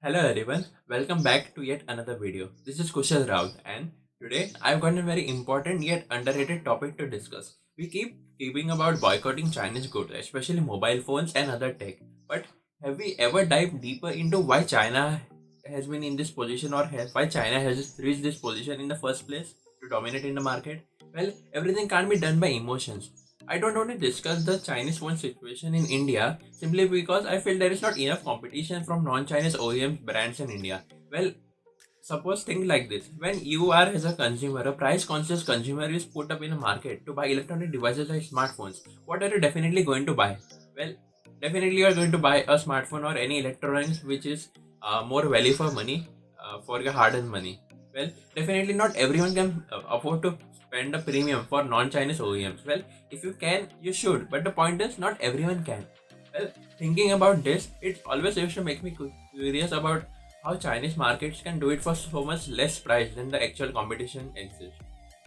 Hello everyone, welcome back to yet another video. This is Kushal Rao and today I've got a very important yet underrated topic to discuss. We keep keeping about boycotting Chinese goods, especially mobile phones and other tech. But have we ever dived deeper into why China has been in this position or why China has reached this position in the first place to dominate in the market? Well, everything can't be done by emotions. I don't want to discuss the Chinese phone situation in India simply because I feel there is not enough competition from non-Chinese OEM brands in India. Well, suppose think like this. When you are as a consumer, a price conscious consumer is put up in a market to buy electronic devices like smartphones. What are you definitely going to buy? Well, definitely you are going to buy a smartphone or any electronics which is more value for money, for your hard-earned money. Well, definitely not everyone can afford to spend a premium for non-Chinese OEMs. Well, if you can, you should. But the point is, not everyone can. Well, thinking about this, it always used to make me curious about how Chinese markets can do it for so much less price than the actual competition exists.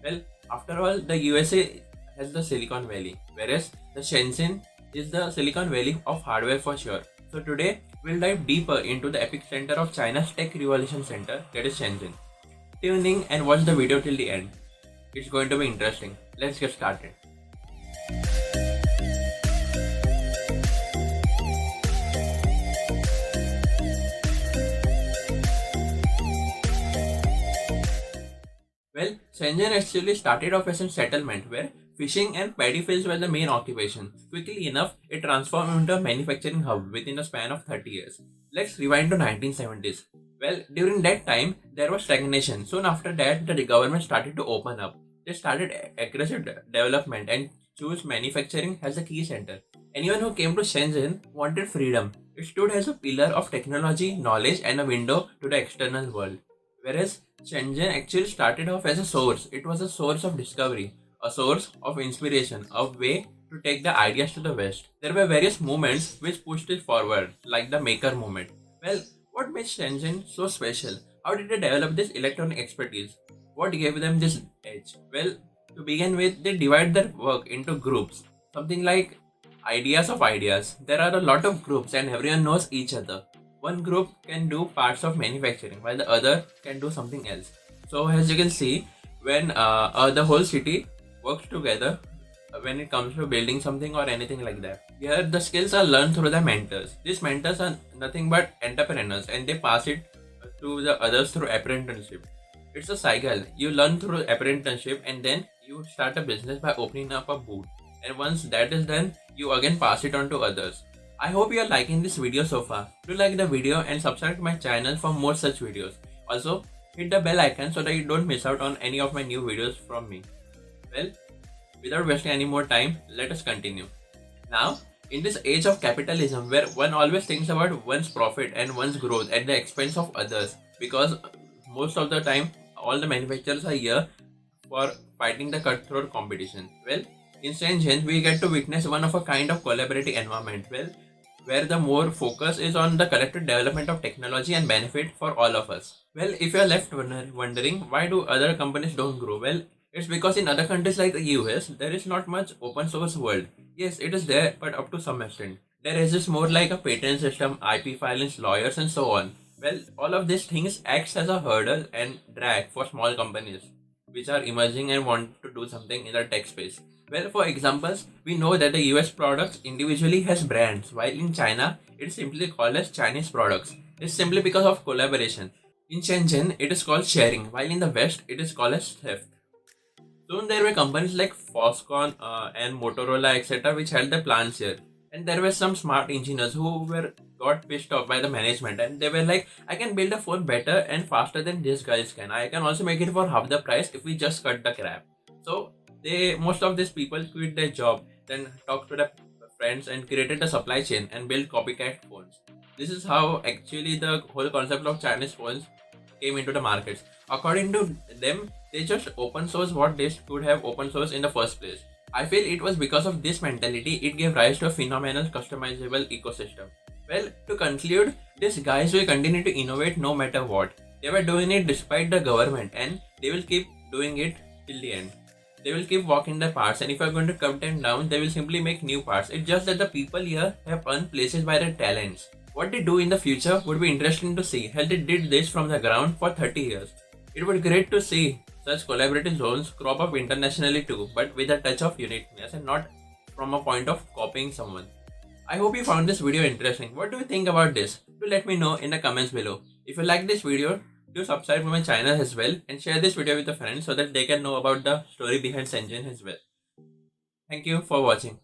Well, after all, the USA has the Silicon Valley, whereas the Shenzhen is the Silicon Valley of hardware for sure. So today, we'll dive deeper into the epic center of China's tech revolution center, that is Shenzhen. Tune in and watch the video till the end. It's going to be interesting. Let's get started. Well, Shenzhen actually started off as a settlement where fishing and paddy fields were the main occupation. Quickly enough, it transformed into a manufacturing hub within a span of 30 years. Let's rewind to 1970s. Well, during that time, there was stagnation. Soon after that, the government started to open up. They started aggressive development and choose manufacturing as a key center. Anyone who came to Shenzhen wanted freedom. It stood as a pillar of technology, knowledge, and a window to the external world. Whereas Shenzhen actually started off as a source. It was a source of discovery, a source of inspiration, a way to take the ideas to the West. There were various movements which pushed it forward, like the Maker movement. Well, what made Shenzhen so special? How did they develop this electronic expertise? What gave them this edge? Well, to begin with, they divide their work into groups, something like ideas of ideas. There are a lot of groups, and everyone knows each other. One group can do parts of manufacturing while the other can do something else. So as you can see, when the whole city works together when it comes to building something or anything like that, here the skills are learned through the mentors. These mentors are nothing but entrepreneurs and they pass it to the others through apprenticeship. It's a cycle. You learn through apprenticeship and then you start a business by opening up a booth. And once that is done, you again pass it on to others. I hope you are liking this video so far. Do like the video and subscribe to my channel for more such videos. Also, hit the bell icon so that you don't miss out on any of my new videos from me. Well, without wasting any more time, let us continue. Now, in this age of capitalism where one always thinks about one's profit and one's growth at the expense of others, because most of the time all the manufacturers are here for fighting the cutthroat competition. Well, in Shenzhen, we get to witness one of a kind of collaborative environment. Well, where the more focus is on the collective development of technology and benefit for all of us. Well, if you are left wondering why do other companies don't grow, well, it's because in other countries like the US, there is not much open source world. Yes, it is there, but up to some extent. There is just more like a patent system, IP filings, lawyers, and so on. Well, all of these things acts as a hurdle and drag for small companies which are emerging and want to do something in the tech space. Well, for examples, we know that the US products individually has brands, while in China, it is simply called as Chinese products. It's simply because of collaboration. In Shenzhen, it is called sharing, while in the West, it is called as theft. Soon there were companies like Foxconn and Motorola, etc., which held the plants here. And there were some smart engineers who were got pissed off by the management, and they were like, "I can build a phone better and faster than these guys can. I can also make it for half the price if we just cut the crap." So they most of these people quit their job, then talked to their friends and created a supply chain and built copycat phones. This is how actually the whole concept of Chinese phones came into the markets. According to them, they just open source what they could have open source in the first place. I feel it was because of this mentality it gave rise to a phenomenal customizable ecosystem. Well, to conclude, these guys will continue to innovate no matter what. They were doing it despite the government and they will keep doing it till the end. They will keep walking the parts, and if you're going to cut them down, they will simply make new parts. It's just that the people here have earned places by their talents. What they do in the future would be interesting to see, as they did this from the ground for 30 years. It would be great to see such collaborative zones crop up internationally too, but with a touch of uniqueness and not from a point of copying someone. I hope you found this video interesting. What do you think about this? Do let me know in the comments below. If you like this video, do subscribe to my channel as well and share this video with a friend so that they can know about the story behind Shenzhen as well. Thank you for watching.